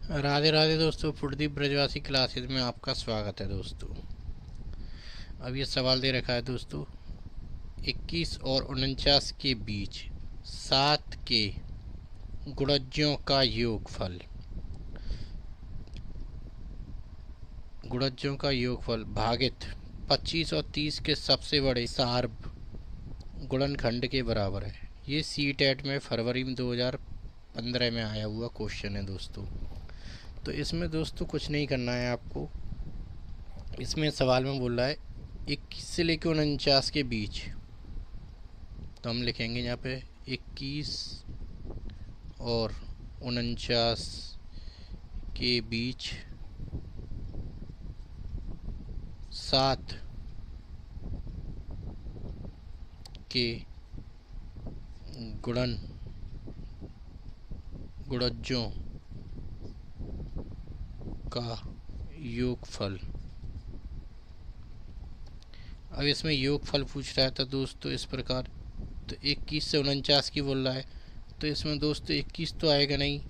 राधे राधे दोस्तों, फुटदीप ब्रजवासी क्लासेस में आपका स्वागत है दोस्तों। अब ये सवाल दे रखा है दोस्तों, 21 और 49 के बीच 7 के गुणजों का योगफल। गुणजों का योगफल भागित 25 और 30 के सबसे बड़े सार्ब गुणनखंड के बराबर है। ये सीटेट में फरवरी में 2015 में आया हुआ क्वेश्चन है दोस्तों। तो इसमें दोस्तों कुछ नहीं करना है आपको। इसमें सवाल में बोल रहा है 21 से लेकर 49 के बीच, तो हम लिखेंगे यहाँ पे 21 और 49 के बीच 7 के गुणजों का योगफल। अब इसमें योगफल पूछ रहा है तो दोस्तों इस प्रकार, तो 21 से 49 की बोल रहा है, तो इसमें दोस्तों 21 तो आएगा नहीं,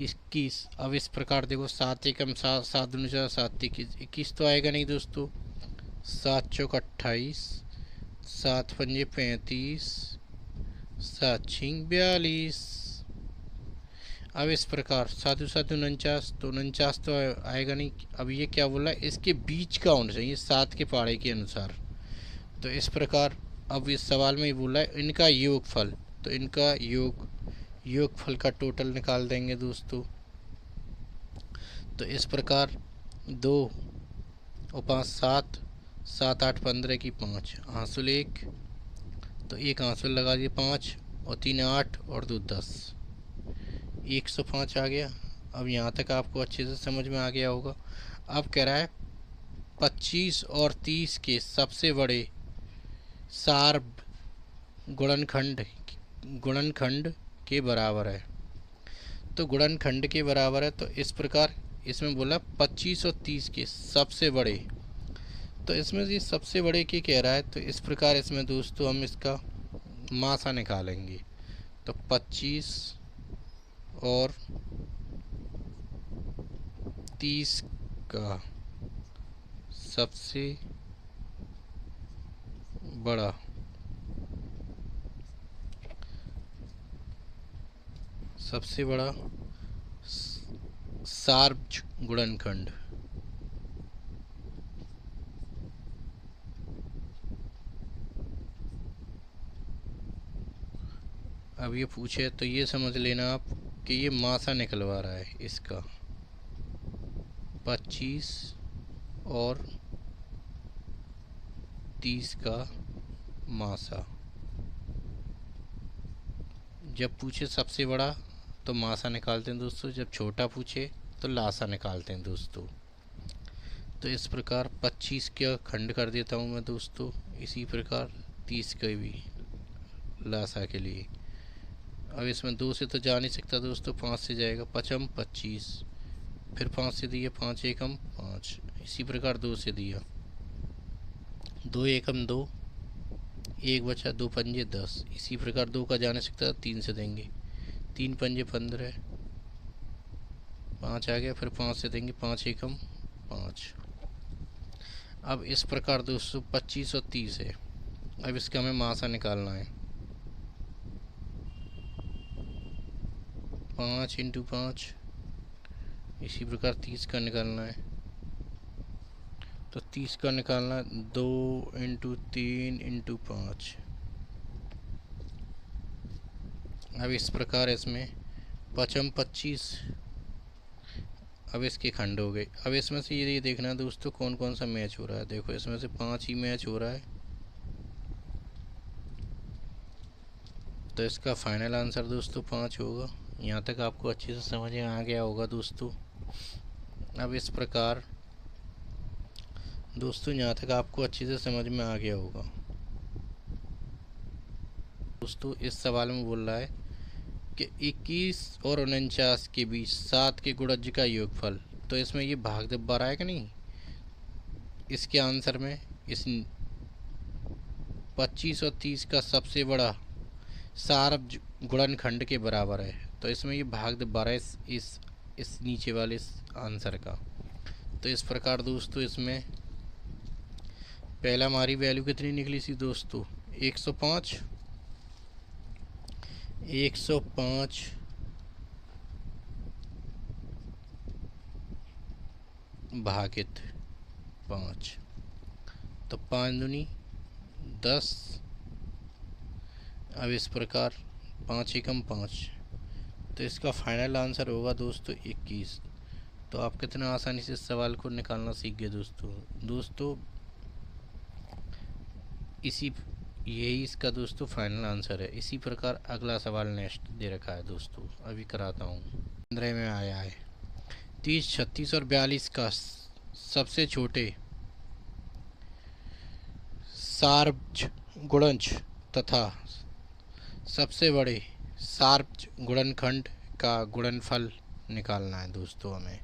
21। अब इस प्रकार देखो, 7 एकम 7, 7 दूनी 4, 7 21 तो आएगा नहीं दोस्तों। 7 चौक 28, 7 पंजे 35, 7 छिंग 42। अब इस प्रकार 7 7 49, तो 49 तो आएगा नहीं। अब ये क्या बोला है, इसके बीच का होना चाहिए 7 के पहाड़े के अनुसार। तो इस प्रकार अब इस सवाल में ही बोला है इनका योगफल, तो इनका योगफल का टोटल निकाल देंगे दोस्तों। तो इस प्रकार 2 और 5 7, 7 8 15 की 5 आंसुल 1, तो एक आंसुल लगा दिए 5 और 3 8 और 2 10, 105 आ गया। अब यहाँ तक आपको अच्छे से समझ में आ गया होगा। अब कह रहा है 25 और 30 के सबसे बड़े सार्ब गुणनखंड के बराबर है। तो गुणनखंड के बराबर है, तो इस प्रकार इसमें बोला 25 और 30 के सबसे बड़े, तो इसमें ये सबसे बड़े के कह रहा है, तो इस प्रकार इसमें दोस्तों हम इसका मासा निकालेंगे। तो 25 और 30 का सबसे बड़ा सार्ब गुणनखंड। अब ये पूछे तो ये समझ लेना आप कि ये मासा निकलवा रहा है इसका, 25 और 30 का मासा। जब पूछे सबसे बड़ा तो मासा निकालते हैं दोस्तों, जब छोटा पूछे तो लासा निकालते हैं दोस्तों। तो इस प्रकार 25 का खंड कर देता हूँ मैं दोस्तों, इसी प्रकार 30 का भी लासा के लिए। अब इसमें 2 से तो जा नहीं सकता दोस्तों, 5 से जाएगा, 5 25, फिर 5 से दिया, 5 एकम 5, इसी प्रकार 2 से दिया, 2 एकम 2, 1 बचा, 2 पंजे 10, इसी प्रकार 2 का जा नहीं सकता, 3 से देंगे, 3 पंजे 15, 5 आ गया, फिर 5 से देंगे, 5 एकम 5। अब इस प्रकार दोस्तों 25 और 30 है। अब इसका हमें मासा निकालना है, 5 इंटू 5, इसी प्रकार 30 का निकालना है। तो 30 का निकालना 2 इंटू 3 इंटू 5। अब इस प्रकार इसमें 5 25, अब इसके खंड हो गए। अब इसमें से ये देखना दोस्तों कौन कौन सा मैच हो रहा है। देखो इसमें से 5 ही मैच हो रहा है, तो इसका फाइनल आंसर दोस्तों 5 होगा। यहाँ तक आपको अच्छे से समझ में आ गया होगा दोस्तों। अब इस प्रकार दोस्तों यहाँ तक आपको अच्छे से समझ में आ गया होगा दोस्तों। इस सवाल में बोल रहा है कि 21 और 49 के बीच 7 के गुणज का योगफल, तो इसमें ये भाग 12 है कि नहीं, इसके आंसर में इस 25 और 30 का सबसे बड़ा सार्ब गुणनखंड के बराबर है, तो इसमें ये भाग 12 इस इस नीचे वाले इस आंसर का। तो इस प्रकार दोस्तों इसमें पहला हमारी वैल्यू कितनी निकली थी दोस्तों, 105। 105 भागित 5, तो 5 दूनी 10। अब इस प्रकार 5 एकम 5, तो इसका फाइनल आंसर होगा दोस्तों 21। तो आप कितना आसानी से इस सवाल को निकालना सीख गए दोस्तों। यही इसका दोस्तों फाइनल आंसर है। इसी प्रकार अगला सवाल नेक्स्ट दे रखा है दोस्तों, अभी कराता हूँ। 15 में आया है 30, 36 और 42 का सबसे छोटे सार्वज गुणज तथा सबसे बड़े सार्वज गुणनखंड का गुणनफल निकालना है दोस्तों हमें।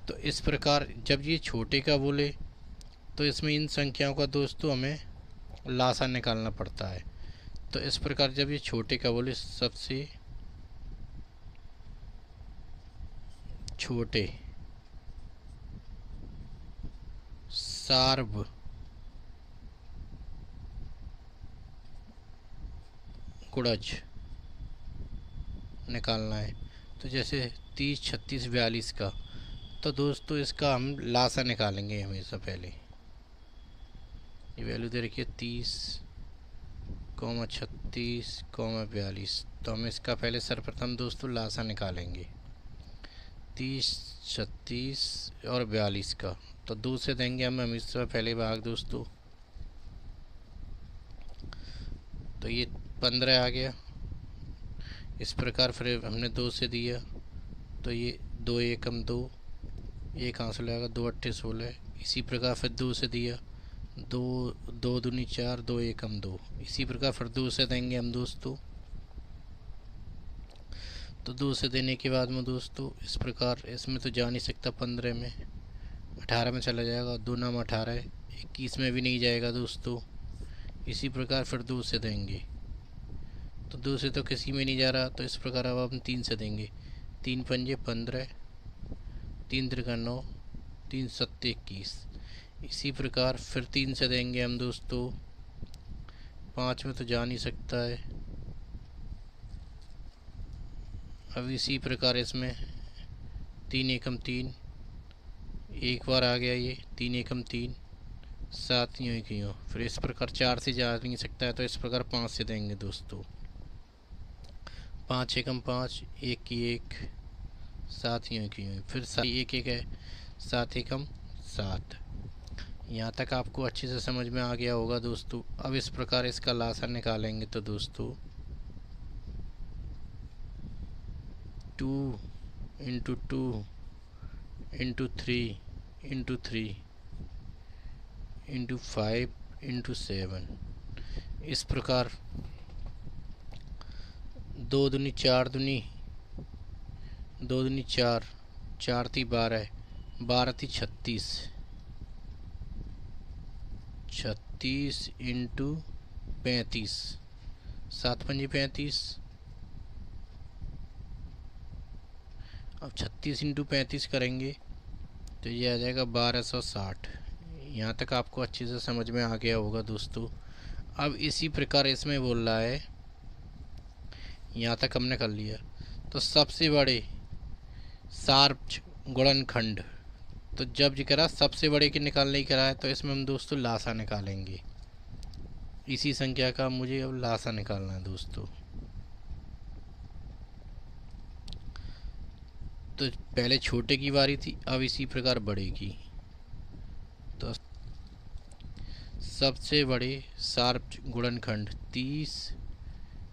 तो इस प्रकार जब ये छोटे का बोले तो इसमें इन संख्याओं का दोस्तों हमें लासा निकालना पड़ता है। तो इस प्रकार जब ये छोटे का बोले सबसे छोटे सार्व गुणज निकालना है। तो जैसे 30, 36, 42 का, तो दोस्तों इसका हम लासा निकालेंगे हमेशा। पहले ये वैल्यू दे रखी है 30, 36, 42, तो हम इसका पहले सर्वप्रथम दोस्तों लासा निकालेंगे 30, 36 और 42 का। तो 2 से देंगे हम हमेशा पहले भाग दोस्तों, तो ये 15 आ गया। इस प्रकार फिर हमने 2 से दिया, तो ये 2 एकम 2, एक आंसर लगेगा 2 अट्ठे 16। इसी प्रकार फिर 2 से दिया, 2 दूनी 4, 2 एकम 2। इसी प्रकार फिर 2 से देंगे हम दोस्तों, तो 2 से देने के बाद में दोस्तों इस प्रकार इसमें तो जा नहीं सकता, 15 में 18 में चला जाएगा, 2 नाम 18, 21 में भी नहीं जाएगा दोस्तों। इसी प्रकार फिर 2 से देंगे, तो 2 से तो किसी में नहीं जा रहा, तो इस प्रकार अब हम 3 से देंगे, 3 पंजे 15, 3 त्रिका 9, 3 सत्ते 21। इसी प्रकार फिर 3 से देंगे हम दोस्तों, 5 में तो जा नहीं सकता है। अब इसी प्रकार इसमें 3 एकम 3, एक बार आ गया ये 3 एकम 3, 7 यूँ की यूँ। फिर इस प्रकार 4 से जा नहीं सकता है, तो इस प्रकार 5 से देंगे दोस्तों, 5 एकम 5, 1 की 1, 7 यूँ की यूँ। फिर 1 1 है, 7 एकम 7। यहाँ तक आपको अच्छे से समझ में आ गया होगा दोस्तों। अब इस प्रकार इसका लासा निकालेंगे, तो दोस्तों 2 into 2 into 3 into 3 into 5 into 7। इस प्रकार 2 दूनी 4 दूनी 2 दूनी 4, 4 थी 12, 12 थी 36, 36 इंटू 35, 7 पंजे 35। अब 36 इंटू 35 करेंगे तो ये आ जाएगा 1260। यहाँ तक आपको अच्छे से समझ में आ गया होगा दोस्तों। अब इसी प्रकार इसमें बोल रहा है, यहाँ तक हमने कर लिया, तो सबसे बड़े सार्वज गुणनखंड, तो जब जी करा सबसे बड़े के निकालने ही करा है, तो इसमें हम दोस्तों लासा निकालेंगे। इसी संख्या का मुझे अब लासा निकालना है दोस्तों। तो पहले छोटे की बारी थी, अब इसी प्रकार बड़े की। तो सबसे बड़े सार्वज गुणनखंड 30,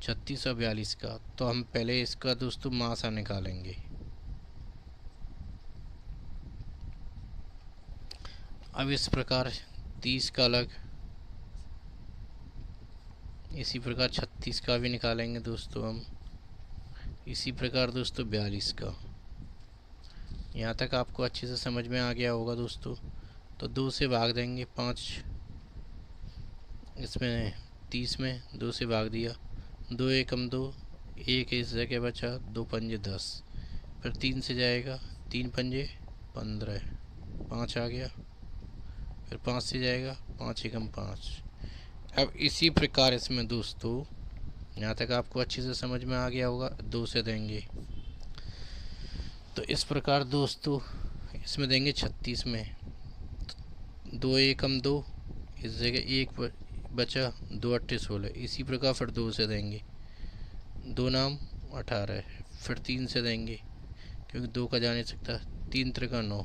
36 और 42 का, तो हम पहले इसका दोस्तों मासा निकालेंगे। अब इस प्रकार 30 का अलग, इसी प्रकार 36 का भी निकालेंगे दोस्तों हम। इसी प्रकार दोस्तों 42 का। यहाँ तक आपको अच्छे से समझ में आ गया होगा दोस्तों। तो 2 से भाग देंगे 5, इसमें 30 में 2 से भाग दिया, 2 एकम 2, 1 इस जगह बचा, 2 पंजे 10। फिर 3 से जाएगा, 3 पंजे 15, 5 आ गया। फिर 5 से जाएगा, 5 एकम 5। अब इसी प्रकार इसमें दोस्तों, यहाँ तक आपको अच्छे से समझ में आ गया होगा। 2 से देंगे तो इस प्रकार दोस्तों इसमें देंगे 36 में 2 एकम 2, इस जगह 1 बचा, 2 अट्ठे 16। इसी प्रकार फिर 2 से देंगे, 2 नाम 18। फिर 3 से देंगे क्योंकि 2 का जा नहीं सकता, 3 त्रिका 9।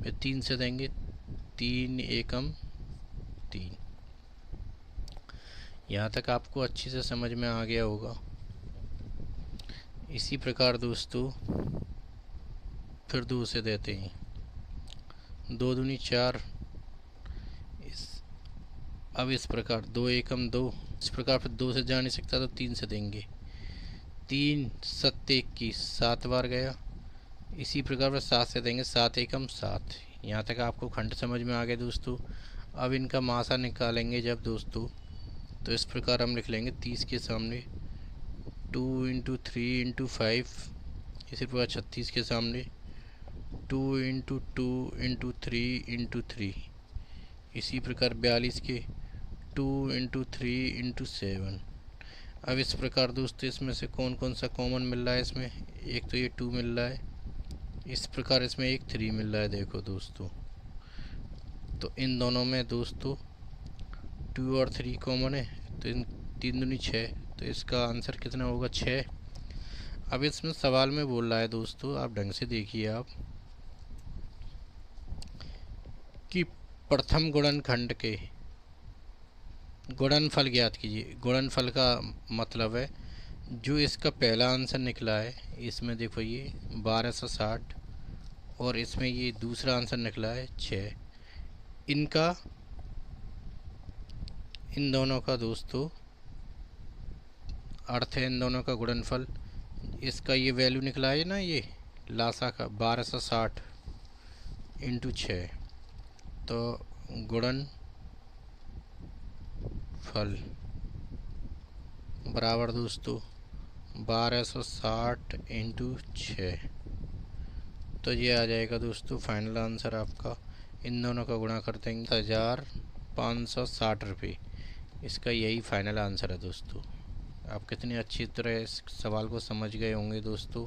फिर 3 से देंगे, 3 एकम 3। यहाँ तक आपको अच्छे से समझ में आ गया होगा। इसी प्रकार दोस्तों फिर 2 से देते हैं, 2 दूनी 4। अब इस प्रकार 2 एकम 2, इस प्रकार फिर 2 से जा नहीं सकता तो 3 से देंगे, 3 सत्ते 21, 7 बार गया। इसी प्रकार फिर 7 से देंगे, 7 एकम 7। यहाँ तक आपको खंड समझ में आ गया दोस्तों। अब इनका मासा निकालेंगे जब दोस्तों, तो इस प्रकार हम लिख लेंगे 30 के सामने 2 इंटू 3 इंटू 5। इसी प्रकार 36 के सामने 2 इंटू 2 इंटू 3 इंटू 3। इसी प्रकार 42 के 2 इंटू 3 इंटू 7। अब इस प्रकार दोस्तों इसमें से कौन कौन सा कॉमन मिल रहा है इसमें, एक तो ये 2 मिल रहा है, इस प्रकार इसमें एक 3 मिल रहा है। देखो दोस्तों, तो इन दोनों में दोस्तों 2 और 3 कॉमन है, तो इन 3 दूनी 6, तो इसका आंसर कितना होगा 6। अब इसमें सवाल में बोल रहा है दोस्तों, आप ढंग से देखिए आप, कि प्रथम गुणनखंड के गुणनफल ज्ञात कीजिए। गुणनफल का मतलब है जो इसका पहला आंसर निकला है, इसमें देखो ये 1260 और इसमें ये दूसरा आंसर निकला है 6। इनका इन दोनों का दोस्तों अर्थ है इन दोनों का गुणनफल। इसका ये वैल्यू निकला है ना, ये लासा का 1260 इंटू 6, तो गुणन फल बराबर दोस्तों 1260 इंटू 6। तो ये आ जाएगा दोस्तों फाइनल आंसर आपका। इन दोनों का गुणा कर देंगे 1560 रुपये। इसका यही फाइनल आंसर है दोस्तों। आप कितनी अच्छी तरह इस सवाल को समझ गए होंगे दोस्तों।